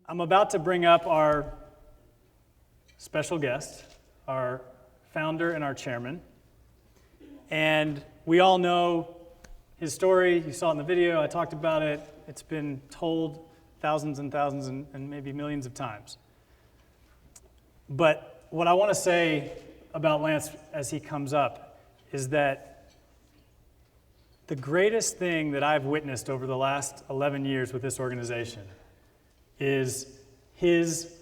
I'm about to bring up our special guest, our founder and our chairman. And we all know his story. You saw it in the video. I talked about it. It's been told thousands and thousands and maybe millions of times. But what I want to say about Lance as he comes up is that the greatest thing that I've witnessed over the last 11 years with this organization is his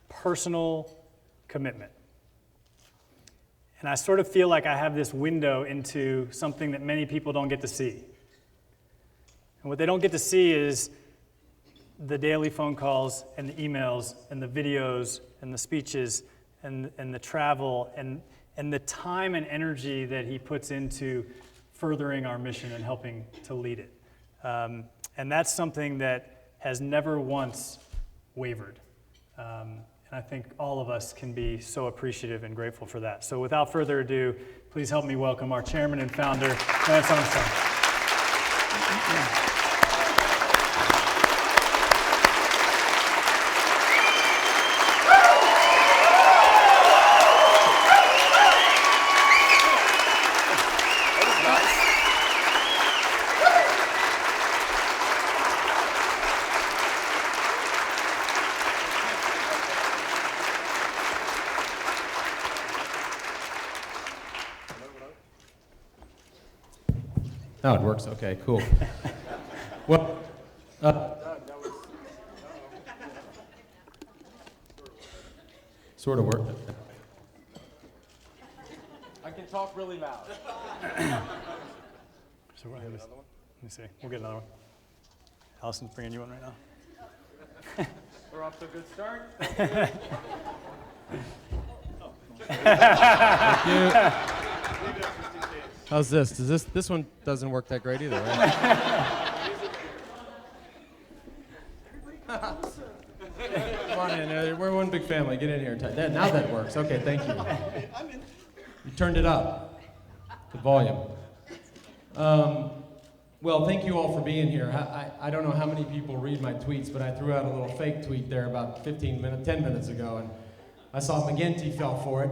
personal commitment. And I sort of feel like I have this window into something that many people don't get to see. And what they don't get to see is the daily phone calls and the emails and the videos and the speeches and the travel and the time and energy that he puts into furthering our mission and helping to lead it. And that's something that has never once wavered. And I think all of us can be so appreciative and grateful for that. So without further ado, please help me welcome our chairman and founder, Lance Armstrong. Oh, it works. Okay, cool. Well, sort of worked. I can talk really loud. So let me see. We'll get another one. Allison's bringing you one right now. We're off to a good start. Thank you. How's this? Does this one doesn't work that great either, right? Come on in. We're one big family. Get in here. Now that works. Okay, thank you. You turned it up. The volume. Well, thank you all for being here. I don't know how many people read my tweets, but I threw out a little fake tweet there about 10 minutes ago, and I saw McGinty fell for it.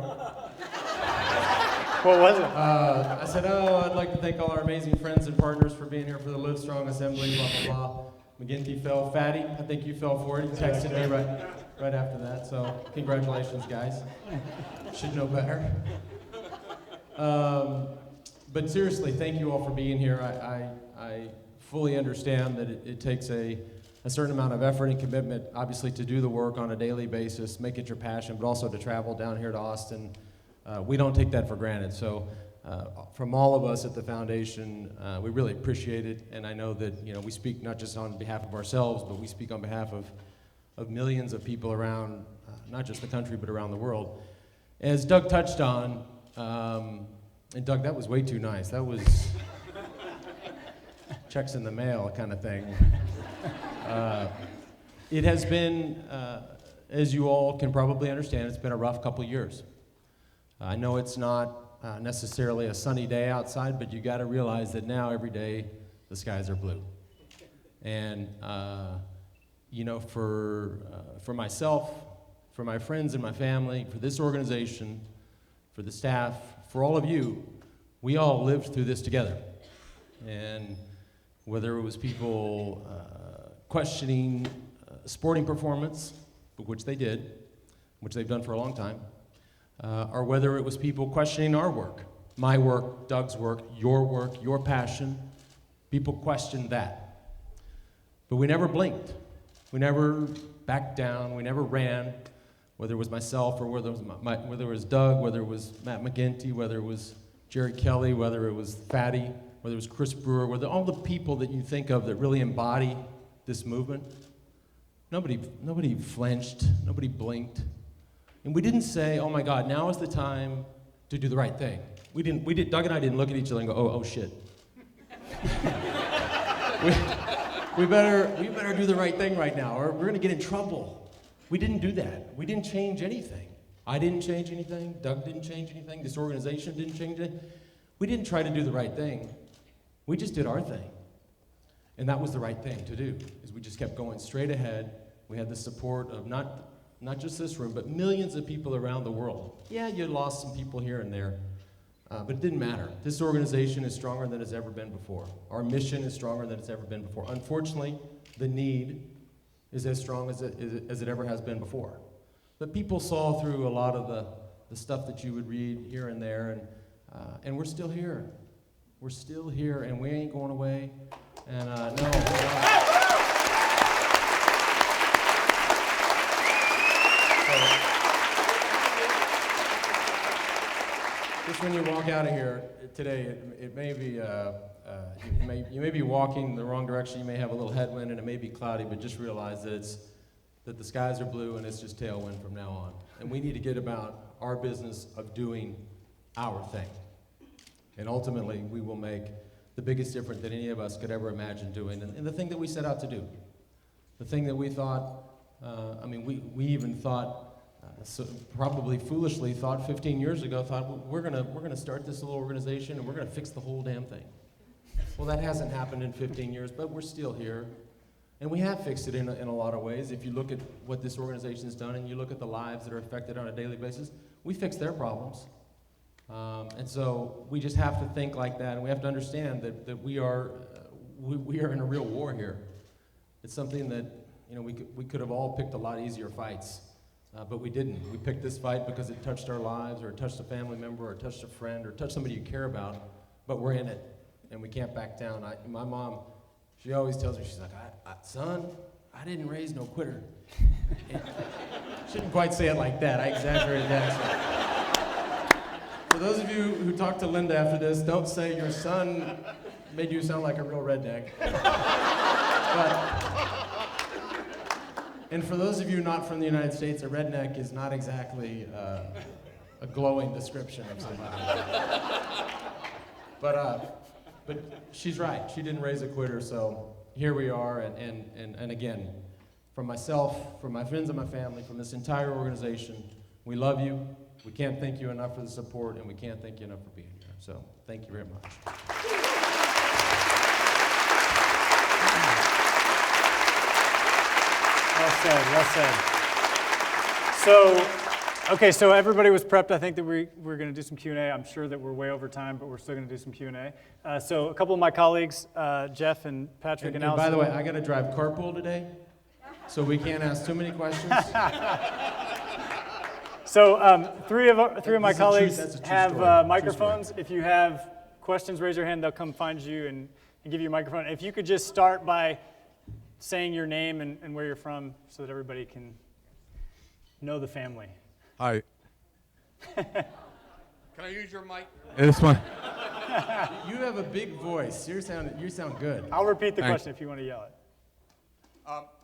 What was it? I said, I'd like to thank all our amazing friends and partners for being here for the LiveStrong Assembly, blah, blah, blah. McGinty fell. Fatty, I think you fell for it. He texted me right after that, so congratulations, guys. Should know better. But seriously, thank you all for being here. I fully understand that it takes a certain amount of effort and commitment, obviously, to do the work on a daily basis, make it your passion, but also to travel down here to Austin. We don't take that for granted. So from all of us at the foundation, we really appreciate it. And I know that we speak not just on behalf of ourselves, but we speak on behalf of millions of people around, not just the country, but around the world. As Doug touched on, and Doug, that was way too nice. That was checks in the mail kind of thing. It has been, as you all can probably understand, it's been a rough couple years. I know it's not necessarily a sunny day outside, but you got to realize that now every day the skies are blue. And for myself, for my friends and my family, for this organization, for the staff, for all of you, we all lived through this together. And whether it was people questioning sporting performance, which they did, which they've done for a long time, or whether it was people questioning our work, my work, Doug's work, your passion. People questioned that. But we never blinked. We never backed down. We never ran, whether it was myself or whether it was Doug, whether it was Matt McGinty, whether it was Jerry Kelly, whether it was Fatty, whether it was Chris Brewer, whether all the people that you think of that really embody this movement. Nobody flinched. Nobody blinked. And we didn't say, oh my God, now is the time to do the right thing. Doug and I didn't look at each other and go, oh shit. we better do the right thing right now, or we're gonna get in trouble. We didn't do that. We didn't change anything. I didn't change anything, Doug didn't change anything, this organization didn't change anything. We didn't try to do the right thing. We just did our thing. And that was the right thing to do, is we just kept going straight ahead We had the support of not just this room, but millions of people around the world. Yeah, you lost some people here and there, but it didn't matter. This organization is stronger than it's ever been before. Our mission is stronger than it's ever been before. Unfortunately, the need is as strong as it ever has been before. But people saw through a lot of the stuff that you would read here and there, and we're still here. We're still here, and we ain't going away. And no, we're not. Just when you walk out of here today, it may be, you may be walking the wrong direction, you may have a little headwind, and it may be cloudy, but just realize that the skies are blue and it's just tailwind from now on. And we need to get about our business of doing our thing. And ultimately, we will make the biggest difference that any of us could ever imagine doing, and the thing that we set out to do. The thing that we thought, we even thought, so probably foolishly thought 15 years ago, we're gonna start this little organization and we're gonna fix the whole damn thing. Well, that hasn't happened in 15 years, but we're still here. And we have fixed it in a lot of ways. If you look at what this organization has done and you look at the lives that are affected on a daily basis, we fix their problems. And so we just have to think like that, and we have to understand that we are in a real war here. It's something that, we could have all picked a lot easier fights. But we didn't. We picked this fight because it touched our lives, or it touched a family member, or it touched a friend, or it touched somebody you care about, but we're in it, and we can't back down. My mom, she always tells me, she's like, son, I didn't raise no quitter. Shouldn't quite say it like that. I exaggerated that. For those of you who talk to Linda after this, don't say your son made you sound like a real redneck. And for those of you not from the United States, a redneck is not exactly a glowing description of somebody. But she's right. She didn't raise a quitter, so here we are. And again, from myself, from my friends and my family, from this entire organization, we love you. We can't thank you enough for the support, and we can't thank you enough for being here. So thank you very much. Well said. So everybody was prepped. I think that we're going to do some Q&A. I'm sure that we're way over time, but we're still going to do some Q&A. So a couple of my colleagues, Jeff and Patrick and Allison. By the way, I got to drive carpool today, so we can't ask too many questions. So three of my colleagues have story. microphones. If you have questions, raise your hand. They'll come find you and give you a microphone. If you could just start by saying your name and where you're from so that everybody can know the family. Hi. Can I use your mic? This one. You have a big voice. You sound good. I'll repeat the Thanks. question if you want to yell it.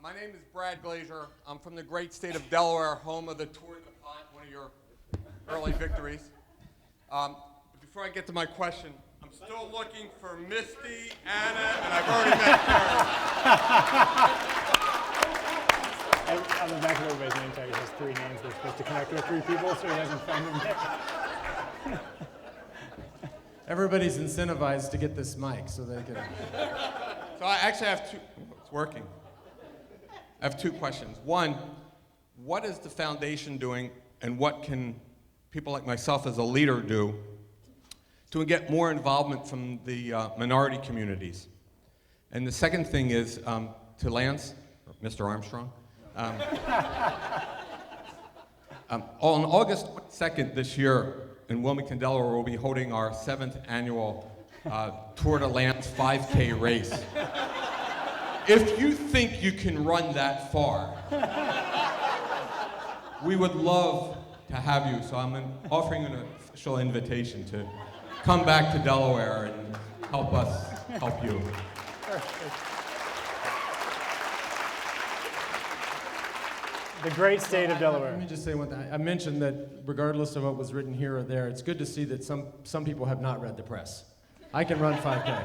My name is Brad Glazer. I'm from the great state of Delaware, home of the Tour de Pont, one of your early victories. Before I get to my question, I'm still looking for Misty, Anna, and I've already met Karen. On the back of everybody's name tag, it has 3 names. They're supposed to connect with 3 people, so he hasn't found them yet. Everybody's incentivized to get this mic so they can. So I actually have 2. It's working. I have 2 questions. One, what is the foundation doing, and what can people like myself as a leader do to get more involvement from the minority communities? And the second thing is to Lance, or Mr. Armstrong. On August 2nd this year in Wilmington, Delaware, we'll be holding our 7th annual Tour de Lance 5K race. If you think you can run that far, we would love to have you. So I'm offering an official invitation to come back to Delaware and help us help you. The great state of Delaware. Let me just say one thing. I mentioned that regardless of what was written here or there, it's good to see that some people have not read the press. I can run 5K.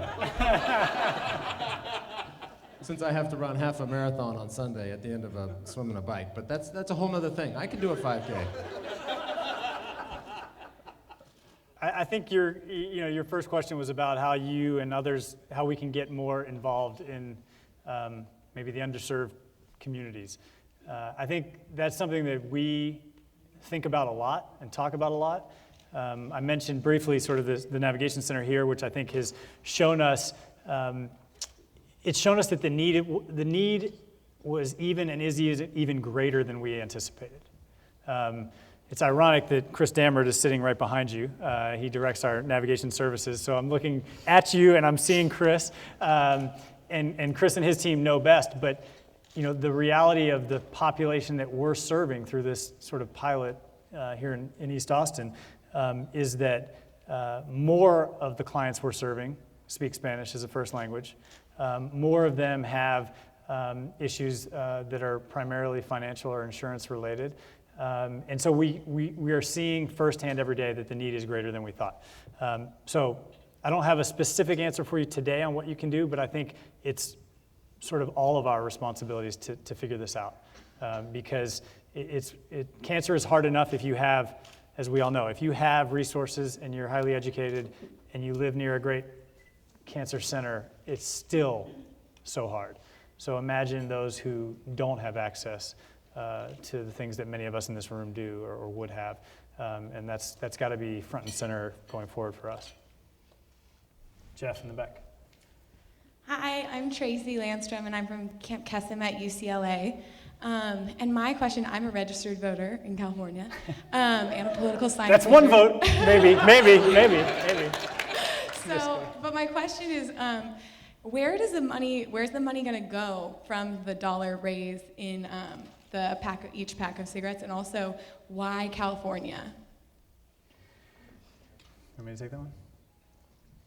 Since I have to run half a marathon on Sunday at the end of a swim and a bike, but that's a whole nother thing. I can do a 5K. I think your first question was about how you and others, how we can get more involved in maybe the underserved communities. I think that's something that we think about a lot and talk about a lot. I mentioned briefly sort of the navigation center here, which I think has shown us, it's shown us that the need was even and is even greater than we anticipated. It's ironic that Chris Dammert is sitting right behind you. He directs our navigation services, so I'm looking at you and I'm seeing Chris, and Chris and his team know best, but the reality of the population that we're serving through this sort of pilot here in East Austin is that more of the clients we're serving speak Spanish as a first language. More of them have issues that are primarily financial or insurance related. And so we are seeing firsthand every day that the need is greater than we thought. So I don't have a specific answer for you today on what you can do, but I think it's sort of all of our responsibilities to figure this out. Because cancer is hard enough if you have, as we all know, if you have resources and you're highly educated and you live near a great cancer center, it's still so hard. So imagine those who don't have access to the things that many of us in this room do or would have. And that's got to be front and center going forward for us. Jeff in the back. Hi, I'm Tracy Landstrom, and I'm from Camp Kesem at UCLA. And my question, I'm a registered voter in California, and a political science That's major. one vote, maybe. So, but my question is, where's the money going to go from the dollar raise in each pack of cigarettes, and also why California? Want me to take that one?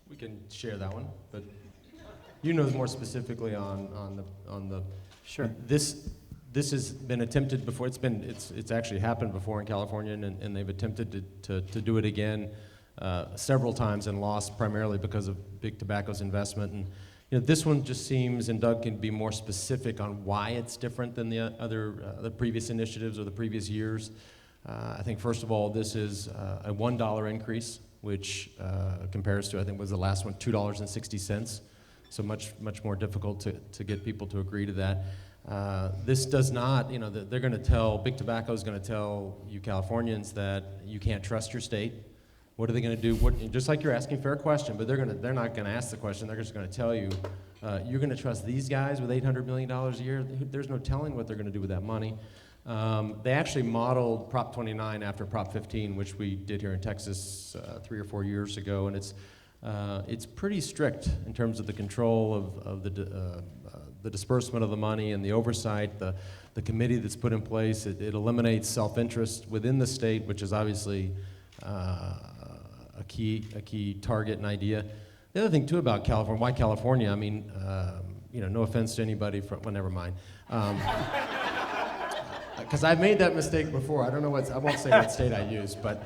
We can share that one, but you know more specifically on the. Sure. This has been attempted before. It's actually happened before in California, and they've attempted to do it again several times and lost primarily because of Big Tobacco's investment. And this one just seems, and Doug can be more specific on why it's different than the other previous initiatives or the previous years. I think first of all, this is a $1 increase, which compares to, I think was the last one, $2.60. So much more difficult to get people to agree to that. This does not, they're going to tell, Big Tobacco is going to tell you Californians that you can't trust your state. What are they going to do? Just like you're asking, fair question, but they're not going to ask the question. They're just going to tell you, you're going to trust these guys with $800 million a year? There's no telling what they're going to do with that money. They actually modeled Prop 29 after Prop 15, which we did here in Texas 3 or 4 years ago, and it's pretty strict in terms of the control of the disbursement of the money and the oversight, the committee that's put in place. It eliminates self-interest within the state, which is obviously a key target and idea. The other thing too about California, why California? I mean, no offense to anybody from, well, never mind. Because I've made that mistake before. I won't say what state I use, but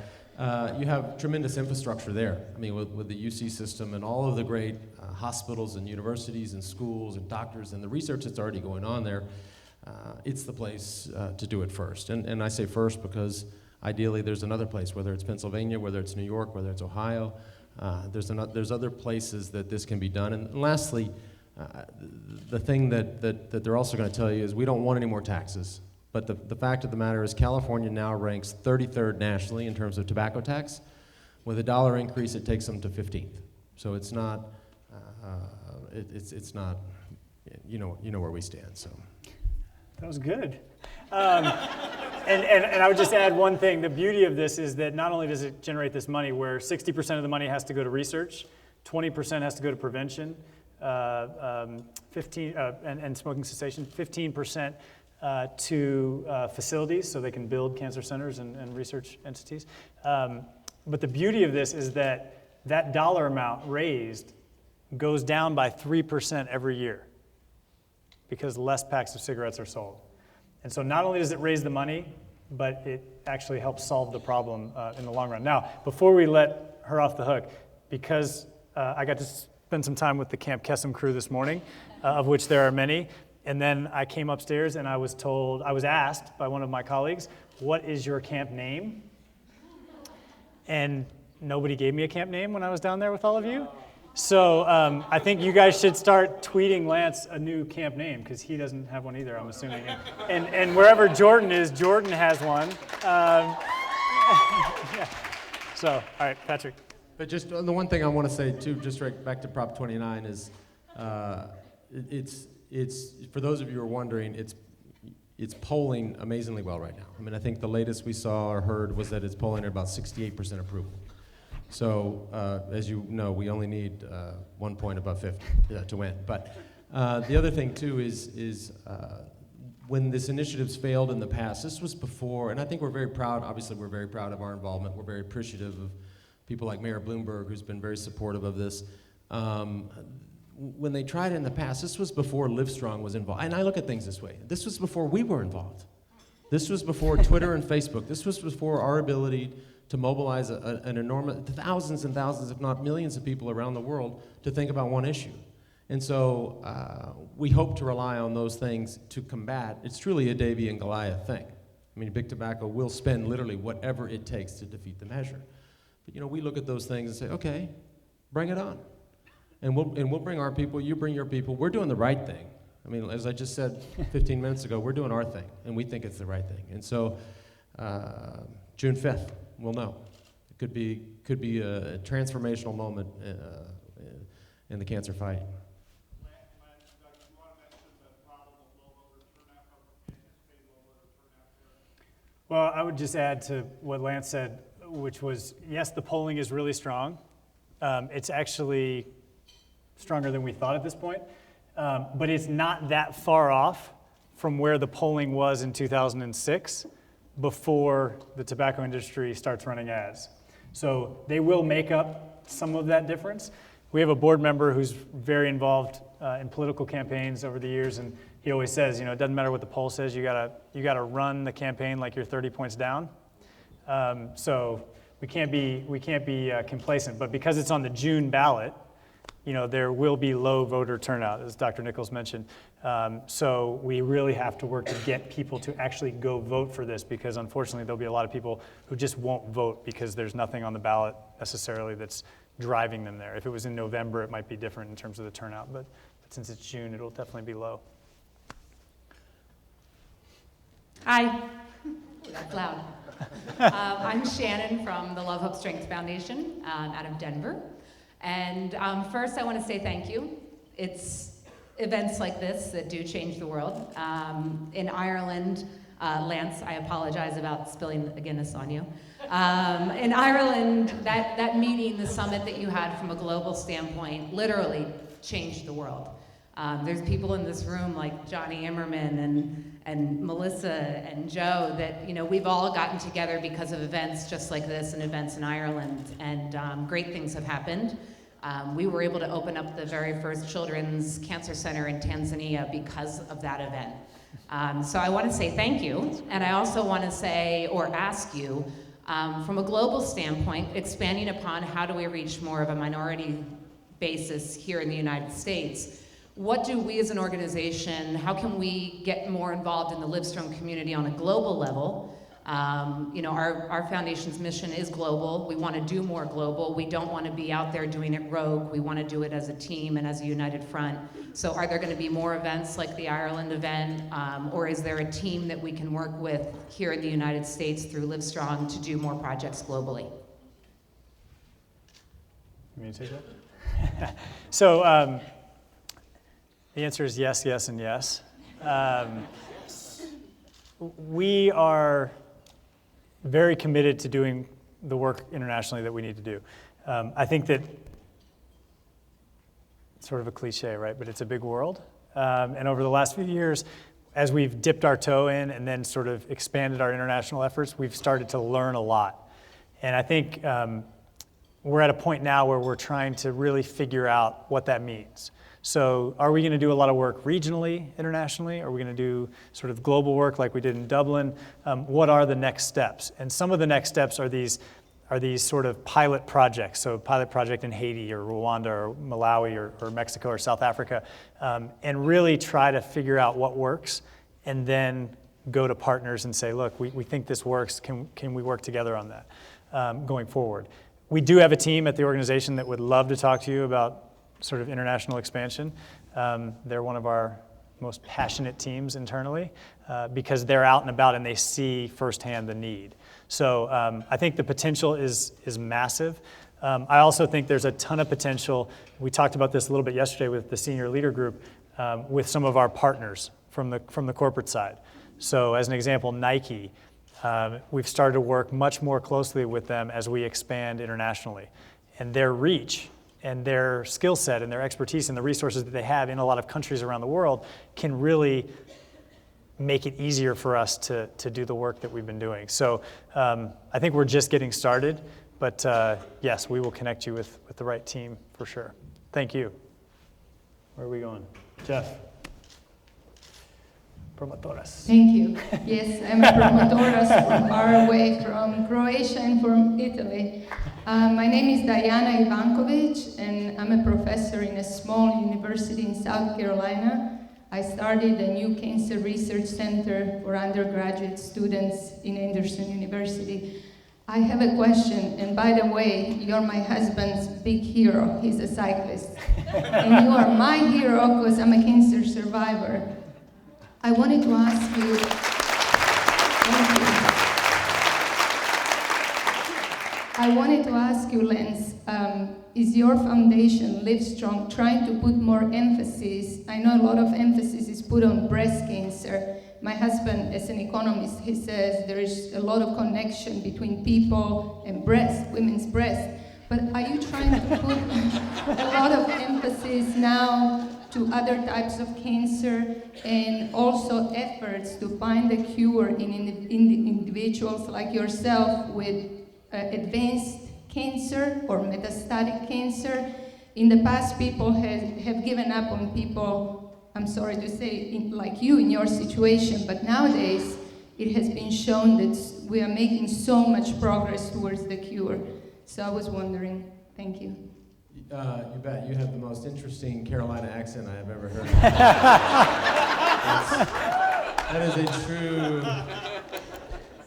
you have tremendous infrastructure there. I mean, with the UC system and all of the great hospitals and universities and schools and doctors and the research that's already going on there, it's the place to do it first. And I say first because ideally there's another place, whether it's Pennsylvania, whether it's New York, whether it's Ohio. There's other places that this can be done. And lastly, the thing that they're also going to tell you is we don't want any more taxes. But the fact of the matter is California now ranks 33rd nationally in terms of tobacco tax. With a $1 increase, it takes them to 15th. So it's not, it's not, you know where we stand. So That was good. And I would just add one thing. The beauty of this is that not only does it generate this money where 60% of the money has to go to research, 20% has to go to prevention, 15 and smoking cessation, 15% to facilities so they can build cancer centers and research entities. But the beauty of this is that dollar amount raised goes down by 3% every year because less packs of cigarettes are sold. And so not only does it raise the money, but it actually helps solve the problem in the long run. Now, before we let her off the hook, because I got to spend some time with the Camp Kesem crew this morning, of which there are many, and then I came upstairs and I was asked by one of my colleagues, what is your camp name? And nobody gave me a camp name when I was down there with all of you. So I think you guys should start tweeting Lance a new camp name because he doesn't have one either, I'm assuming. And wherever Jordan is, Jordan has one. Yeah. So, all right, Patrick. But just the one thing I want to say too, just right back to Prop 29 is, it's for those of you who are wondering, it's polling amazingly well right now. I mean, I think the latest we saw or heard was that it's polling at about 68% approval. So, as you know, we only need 1 point above 50 to win. But the other thing too is when this initiative's failed in the past, this was before, and I think we're very proud, obviously we're very proud of our involvement. We're very appreciative of people like Mayor Bloomberg, who's been very supportive of this. When they tried it in the past, this was before LiveStrong was involved. And I look at things this way. This was before we were involved. This was before Twitter and Facebook. This was before our ability to mobilize an enormous, thousands and thousands, if not millions of people around the world to think about one issue. And so we hope to rely on those things to combat. It's truly a Davy and Goliath thing. I mean, Big Tobacco will spend literally whatever it takes to defeat the measure. But you know, we look at those things and say, okay, bring it on. And we'll bring our people, you bring your people. We're doing the right thing. I mean, as I just said 15 minutes ago, we're doing our thing, and we think it's the right thing. And so June 5th, we'll know. It could be a transformational moment in the cancer fight. Well, I would just add to what Lance said, which was, yes, the polling is really strong. It's actually stronger than we thought at this point, but it's not that far off from where the polling was in 2006 before the tobacco industry starts running ads. So they will make up some of that difference. We have a board member who's very involved in political campaigns over the years, and he always says, you know, it doesn't matter what the poll says, you gotta run the campaign like you're 30 points down. So we can't be complacent, but because it's on the June ballot, you know, there will be low voter turnout, as Dr. Nichols mentioned. So we really have to work to get people to actually go vote for this, because unfortunately there'll be a lot of people who just won't vote because there's nothing on the ballot necessarily that's driving them there. If it was in November, it might be different in terms of the turnout, but since it's June, it'll definitely be low. Hi. That's loud. I'm Shannon from the Love, Hope, Strength Foundation out of Denver. And first I want to say thank you. It's events like this that do change the world. In Ireland, Lance, I apologize about spilling a Guinness on you. In Ireland, that meeting, the summit that you had from a global standpoint, literally changed the world. There's people in this room like Johnny Immerman and Melissa and Joe that, you know, we've all gotten together because of events just like this and events in Ireland, and great things have happened. We were able to open up the very first children's cancer center in Tanzania because of that event. So I want to say thank you, and I also want to say or ask you, from a global standpoint, expanding upon how do we reach more of a minority basis here in the United States, what do we as an organization, how can we get more involved in the LiveStrong community on a global level? You know, our foundation's mission is global. We want to do more global. We don't want to be out there doing it rogue. We want to do it as a team and as a united front. So are there going to be more events like the Ireland event, or is there a team that we can work with here in the United States through LiveStrong to do more projects globally? You want me to take that? So the answer is yes, yes, and yes. We are very committed to doing the work internationally that we need to do. I think that it's sort of a cliche, right? But it's a big world. And over the last few years, as we've dipped our toe in and then sort of expanded our international efforts, we've started to learn a lot. And I think we're at a point now where we're trying to really figure out what that means. So are we going to do a lot of work regionally, internationally? Are we going to do sort of global work like we did in Dublin? What are the next steps? And some of the next steps are these sort of pilot projects. So pilot project in Haiti or Rwanda or Malawi or Mexico or South Africa, and really try to figure out what works and then go to partners and say, look, we think this works. Can we work together on that going forward? We do have a team at the organization that would love to talk to you about sort of international expansion. They're one of our most passionate teams internally because they're out and about and they see firsthand the need. So I think the potential is massive. I also think there's a ton of potential. We talked about this a little bit yesterday with the senior leader group with some of our partners from the corporate side. So as an example, Nike, we've started to work much more closely with them as we expand internationally. And their reach and their skill set and their expertise and the resources that they have in a lot of countries around the world can really make it easier for us to do the work that we've been doing. So I think we're just getting started, but yes, we will connect you with the right team for sure. Thank you. Where are we going? Jeff. Promotoras. Thank you. Yes, I'm a promotoras from far away, from Croatia and from Italy. My name is Diana Ivankovic, and I'm a professor in a small university in South Carolina. I started a new cancer research center for undergraduate students in Anderson University. I have a question, and by the way, you're my husband's big hero. He's a cyclist. And you are my hero because I'm a cancer survivor. I wanted to ask you, I wanted to ask you, Lance, is your foundation, LIVESTRONG, trying to put more emphasis? I know a lot of emphasis is put on breast cancer. My husband, as an economist, he says there is a lot of connection between people and breast, women's breast. But are you trying to put a lot of emphasis now to other types of cancer and also efforts to find a cure in individuals like yourself with advanced cancer or metastatic cancer? In the past, people have given up on people, I'm sorry to say, like you in your situation, but nowadays it has been shown that we are making so much progress towards the cure. So I was wondering, thank you. You bet. You have the most interesting Carolina accent I have ever heard. That is a true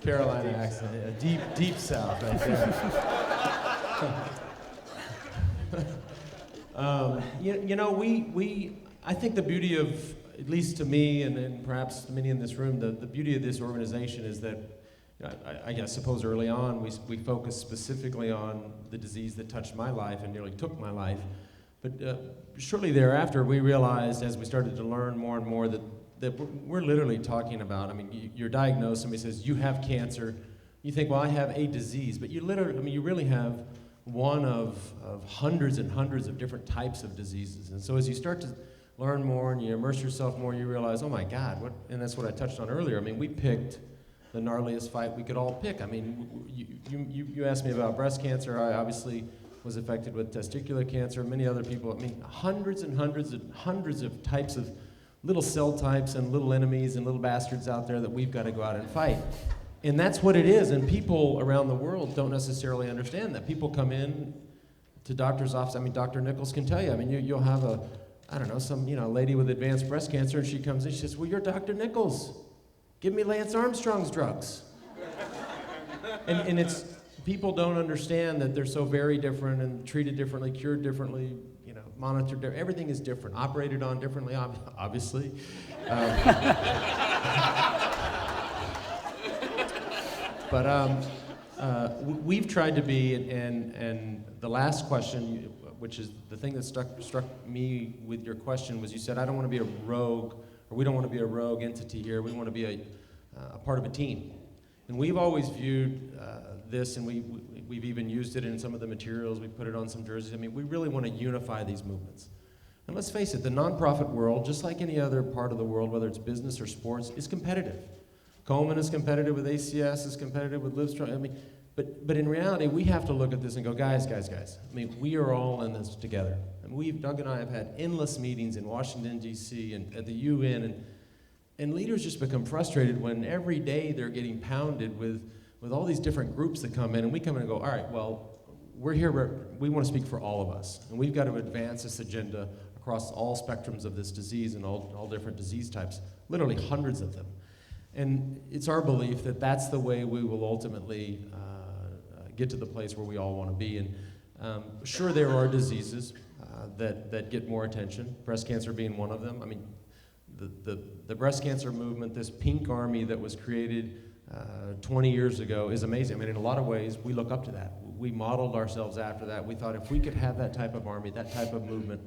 Carolina accent, a deep, deep South right there. I think the beauty of, at least to me and perhaps to many in this room, the beauty of this organization is that I suppose early on we focused specifically on the disease that touched my life and nearly took my life. But shortly thereafter, we realized as we started to learn more and more that we're literally talking about, I mean, you're diagnosed, somebody says, you have cancer. You think, well, I have a disease. But you really have one of hundreds and hundreds of different types of diseases. And so as you start to learn more and you immerse yourself more, you realize, oh my God, and that's what I touched on earlier. I mean, we picked the gnarliest fight we could all pick. I mean, you asked me about breast cancer. I obviously was affected with testicular cancer, many other people. I mean, hundreds and hundreds and hundreds of types of little cell types and little enemies and little bastards out there that we've got to go out and fight. And that's what it is, and people around the world don't necessarily understand that. People come in to doctor's office. I mean, Dr. Nichols can tell you. I mean, you'll have some lady with advanced breast cancer, and she comes in, she says, well, you're Dr. Nichols. Give me Lance Armstrong's drugs. and it's, people don't understand that they're so very different and treated differently, cured differently, monitored, everything is different, operated on differently, obviously. But we've tried to be, and the last question, which is the thing that struck me with your question, was you said, I don't want to be a rogue, or we don't want to be a rogue entity here, we want to be a part of a team. And we've always viewed this, and we've even used it in some of the materials, we put it on some jerseys. I mean, we really want to unify these movements. And let's face it, the nonprofit world, just like any other part of the world, whether it's business or sports, is competitive. Coleman is competitive with ACS, is competitive with LIVESTRONG. I mean, but in reality, we have to look at this and go, guys. I mean, we are all in this together. And Doug and I have had endless meetings in Washington, D.C. and at the UN, and leaders just become frustrated when every day they're getting pounded with all these different groups that come in, and we come in and go, all right, well, we're here, we want to speak for all of us, and we've got to advance this agenda across all spectrums of this disease and all different disease types, literally hundreds of them. And it's our belief that that's the way we will ultimately get to the place where we all want to be. And sure, there are diseases. that get more attention, breast cancer being one of them. I mean, the breast cancer movement, this pink army that was created 20 years ago is amazing. I mean, in a lot of ways, we look up to that. We modeled ourselves after that. We thought if we could have that type of army, that type of movement,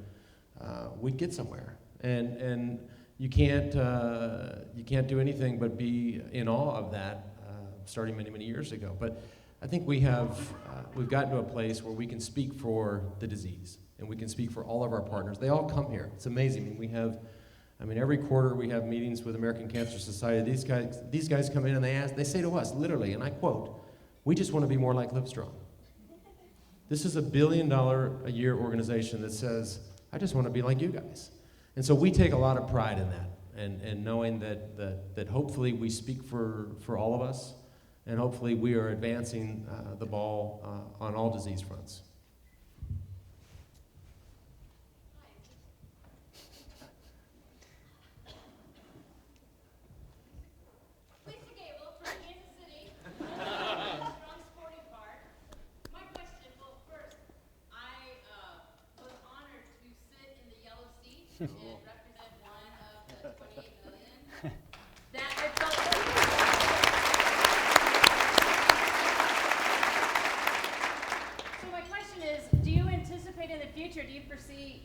we'd get somewhere. And you can't do anything but be in awe of that, starting many, many years ago. But I think we've gotten to a place where we can speak for the disease, and we can speak for all of our partners. They all come here. It's amazing. I mean, every quarter we have meetings with American Cancer Society. These guys come in and they say to us, literally, and I quote, "We just want to be more like Livestrong." This is a $1 billion a year organization that says, "I just want to be like you guys." And so we take a lot of pride in that, and knowing that hopefully we speak for all of us, and hopefully we are advancing the ball on all disease fronts. From Kansas City, LIVESTRONG Sporting Park. My question, well, first, I was honored to sit in the yellow seat and represent one of the 28 million. That I felt. So my question is, do you anticipate in the future, do you foresee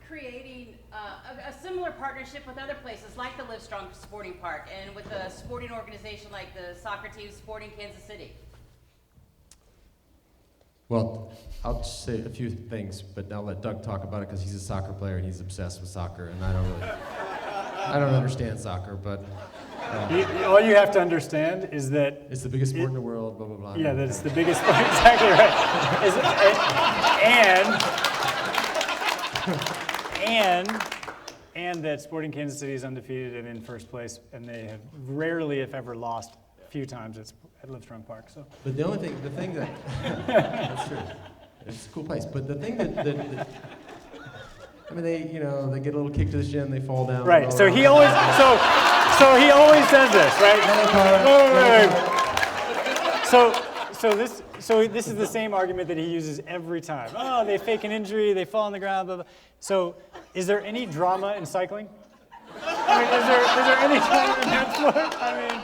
creating a similar partnership with other places like the LIVESTRONG Sporting Park and with a sporting organization like the soccer team Sporting Kansas City? Well, I'll just say a few things, but I'll let Doug talk about it because he's a soccer player and he's obsessed with soccer, and I don't understand soccer, but All you have to understand is that it's the biggest sport in the world, blah, blah, blah. yeah, that it's the biggest sport. Exactly right. And that Sporting Kansas City is undefeated and in first place, and they have rarely, if ever, lost a few times at LIVESTRONG Park. So, But the thing that, that's true. It's a cool place. But the thing that I mean, they get a little kick to the shin, they fall down. right. So he always says this, right? So this is the same argument that he uses every time. Oh, they fake an injury, they fall on the ground, blah, blah. So is there any drama in cycling? I mean, is there any drama in that sport? I mean,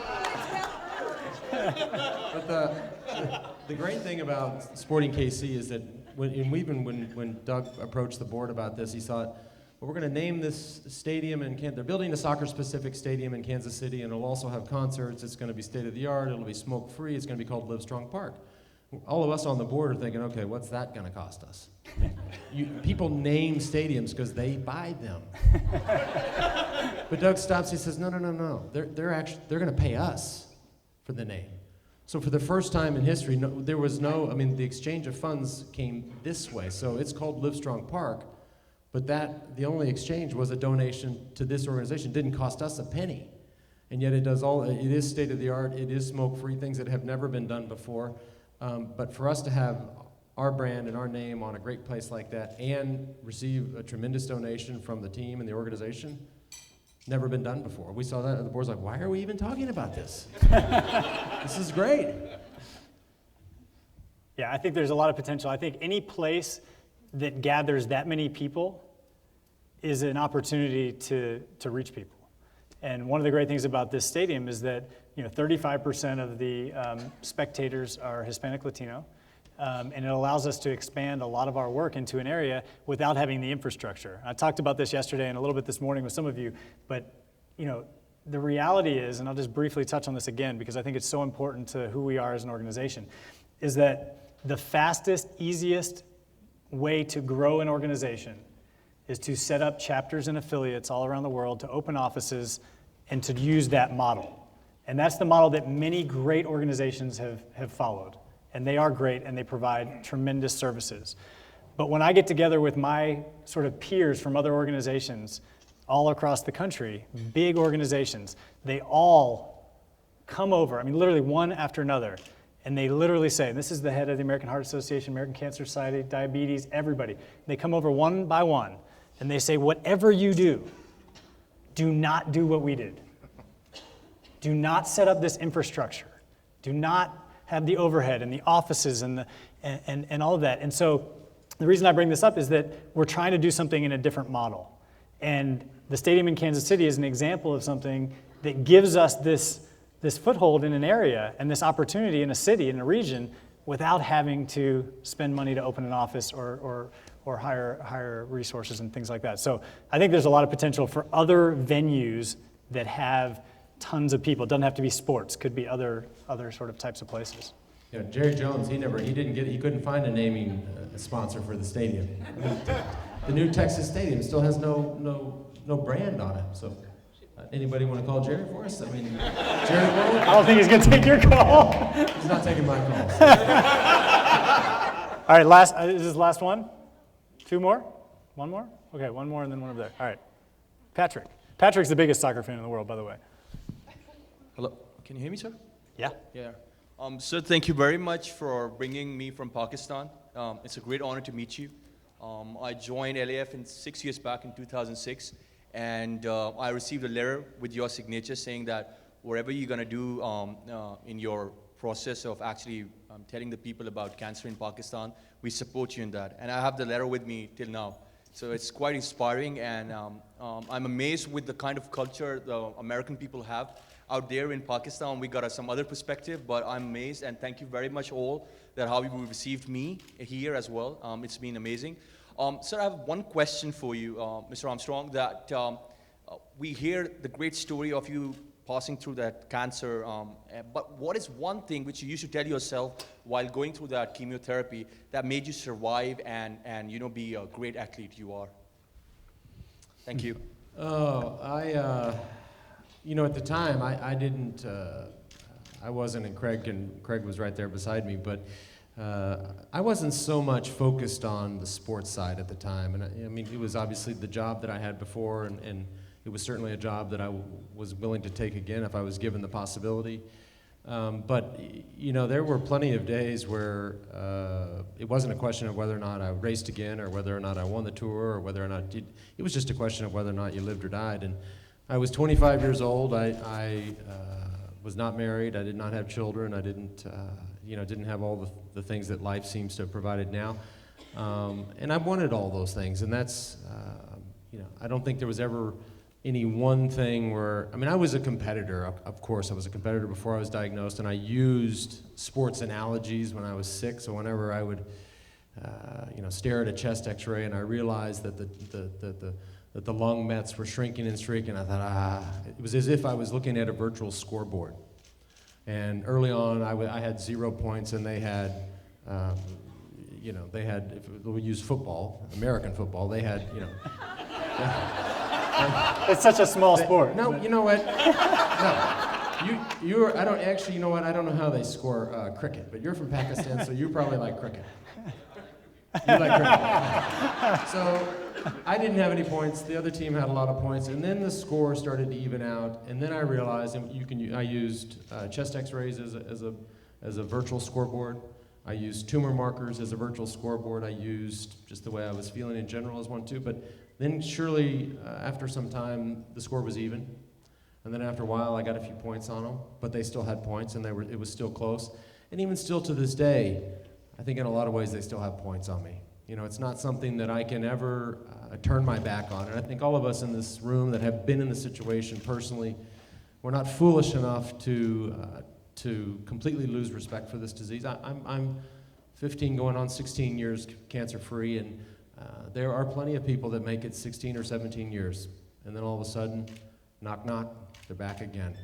But the great thing about Sporting KC is that when Doug approached the board about this, he thought, well, we're going to name this stadium they're building a soccer-specific stadium in Kansas City, and it'll also have concerts. It's going to be state-of-the-art. It'll be smoke-free. It's going to be called LIVESTRONG Park. All of us on the board are thinking, okay, what's that going to cost us? People name stadiums because they buy them. But Doug stops. He says, no. They're going to pay us for the name. So for the first time in history, the exchange of funds came this way. So it's called LIVESTRONG Park, but the only exchange was a donation to this organization. It didn't cost us a penny. And yet it is state-of-the-art, it is smoke-free, things that have never been done before. But for us to have our brand and our name on a great place like that and receive a tremendous donation from the team and the organization, never been done before. We saw that, and the board's like, why are we even talking about this? This is great. yeah, I think there's a lot of potential. I think any place that gathers that many people is an opportunity to reach people. And one of the great things about this stadium is that 35% of the spectators are Hispanic Latino, and it allows us to expand a lot of our work into an area without having the infrastructure. I talked about this yesterday and a little bit this morning with some of you, but the reality is, and I'll just briefly touch on this again because I think it's so important to who we are as an organization, is that the fastest, easiest way to grow an organization is to set up chapters and affiliates all around the world, to open offices, and to use that model. And that's the model that many great organizations have followed. And they are great, and they provide tremendous services. But when I get together with my sort of peers from other organizations all across the country, big organizations, they all come over, literally one after another, and they literally say, and this is the head of the American Heart Association, American Cancer Society, diabetes, everybody. They come over one by one, and they say, whatever you do not do what we did. Do not set up this infrastructure. Do not have the overhead and the offices and all of that. And so the reason I bring this up is that we're trying to do something in a different model. And the stadium in Kansas City is an example of something that gives us this foothold in an area and this opportunity in a city, in a region, without having to spend money to open an office or hire resources and things like that. So I think there's a lot of potential for other venues that have tons of people. It doesn't have to be sports, could be other sort of types of places. You know, Jerry Jones, he couldn't find a naming sponsor for the stadium. The new Texas Stadium still has no brand on it. So, anybody want to call Jerry for us? I mean, Jerry will? I don't think he's going to take your call. He's not taking my calls. All right, is this the last one? 2 more? 1 more? Okay, 1 more and then one over there. All right, Patrick. Patrick's the biggest soccer fan in the world, by the way. Hello, can you hear me, sir? Yeah. Yeah. Sir, thank you very much for bringing me from Pakistan. It's a great honor to meet you. I joined LAF 6 years back in 2006, and I received a letter with your signature saying that whatever you're going to do in your process of actually telling the people about cancer in Pakistan, we support you in that. And I have the letter with me till now. So it's quite inspiring, and I'm amazed with the kind of culture the American people have. Out there in Pakistan, we got some other perspective, but I'm amazed, and thank you very much all that how you received me here as well. It's been amazing. Sir, I have one question for you, Mr. Armstrong, that we hear the great story of you passing through that cancer, but what is one thing which you used to tell yourself while going through that chemotherapy that made you survive and you know, be a great athlete you are? Thank you. Oh, you know, at the time, I didn't, I wasn't, and Craig was right there beside me, but I wasn't so much focused on the sports side at the time. And I mean, it was obviously the job that I had before, and it was certainly a job that I was willing to take again if I was given the possibility. But, you know, there were plenty of days where it wasn't a question of whether or not I raced again or whether or not I won the tour or whether or not, it was just a question of whether or not you lived or died. And I was 25 years old. I was not married. I did not have children. I didn't, you know, didn't have all the things that life seems to have provided now. And I wanted all those things. And that's, you know, I don't think there was ever any one thing where, I mean, I was a competitor. Of course, I was a competitor before I was diagnosed, and I used sports analogies when I was sick. So whenever I would, you know, stare at a chest X-ray, and I realized that that the lung mets were shrinking and shrinking, I thought, it was as if I was looking at a virtual scoreboard. And early on, I had 0 points, and they had, you know, they had, if we use football, American football, they had, you know. It's such a small sport. No, you know what? No. I don't actually, you know what? I don't know how they score cricket, but you're from Pakistan, so you probably like cricket. You like cricket. So I didn't have any points. The other team had a lot of points, and then the score started to even out. And then I realized, and I used chest X-rays as a virtual scoreboard. I used tumor markers as a virtual scoreboard. I used just the way I was feeling in general as one too. But then surely, after some time, the score was even. And then after a while, I got a few points on them, but they still had points, and it was still close. And even still to this day, I think in a lot of ways they still have points on me. You know, it's not something that I can ever turn my back on. And I think all of us in this room that have been in the situation personally, we're not foolish enough to completely lose respect for this disease. I'm 15 going on 16 years cancer-free, and there are plenty of people that make it 16 or 17 years, and then all of a sudden, knock, knock, they're back again.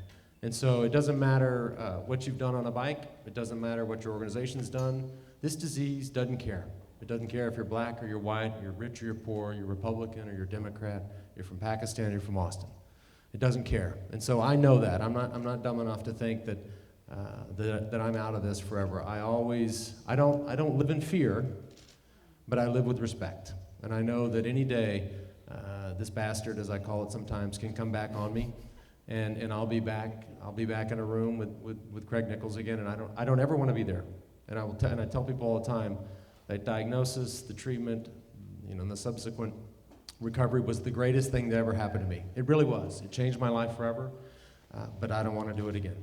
And so it doesn't matter what you've done on a bike. It doesn't matter what your organization's done. This disease doesn't care. It doesn't care if you're black or you're white, you're rich or you're poor, you're Republican or you're Democrat, you're from Pakistan or you're from Austin. It doesn't care. And so I know that. I'm not dumb enough to think that that I'm out of this forever. I don't live in fear, but I live with respect. And I know that any day, this bastard, as I call it sometimes, can come back on me, and I'll be back in a room with Craig Nichols again, and I don't ever want to be there. And I tell people all the time that diagnosis, the treatment, you know, and the subsequent recovery was the greatest thing that ever happened to me. It really was. It changed my life forever, but I don't want to do it again.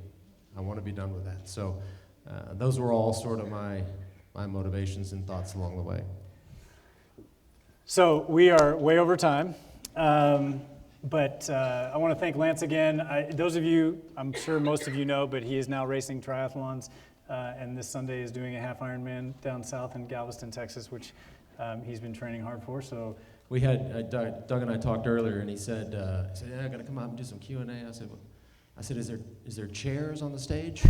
I want to be done with that. So those were all sort of my motivations and thoughts along the way. So we are way over time, but I want to thank Lance again. Those of you, I'm sure most of you know, but he is now racing triathlons, and this Sunday is doing a half Ironman down south in Galveston, Texas, which he's been training hard for. So We had, Doug and I talked earlier, and he said, yeah, I'm going to come out and do some Q&A. I said, is there chairs on the stage?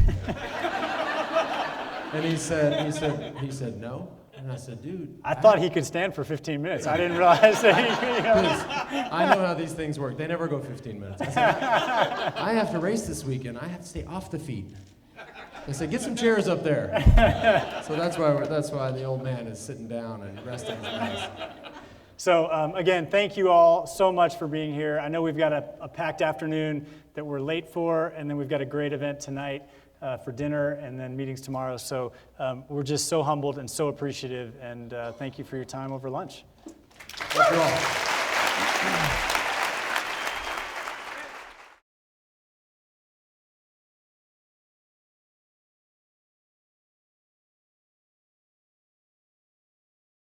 And he said, no. And I said, dude. I thought he could stand for 15 minutes. I didn't realize that he could. I know how these things work. They never go 15 minutes. I said, I have to race this weekend. I have to stay off the feet. I said, get some chairs up there. So that's why the old man is sitting down and resting his legs. So again, thank you all so much for being here. I know we've got a packed afternoon that we're late for, and then we've got a great event tonight for dinner and then meetings tomorrow. So we're just so humbled and so appreciative, and thank you for your time over lunch. Thank you all.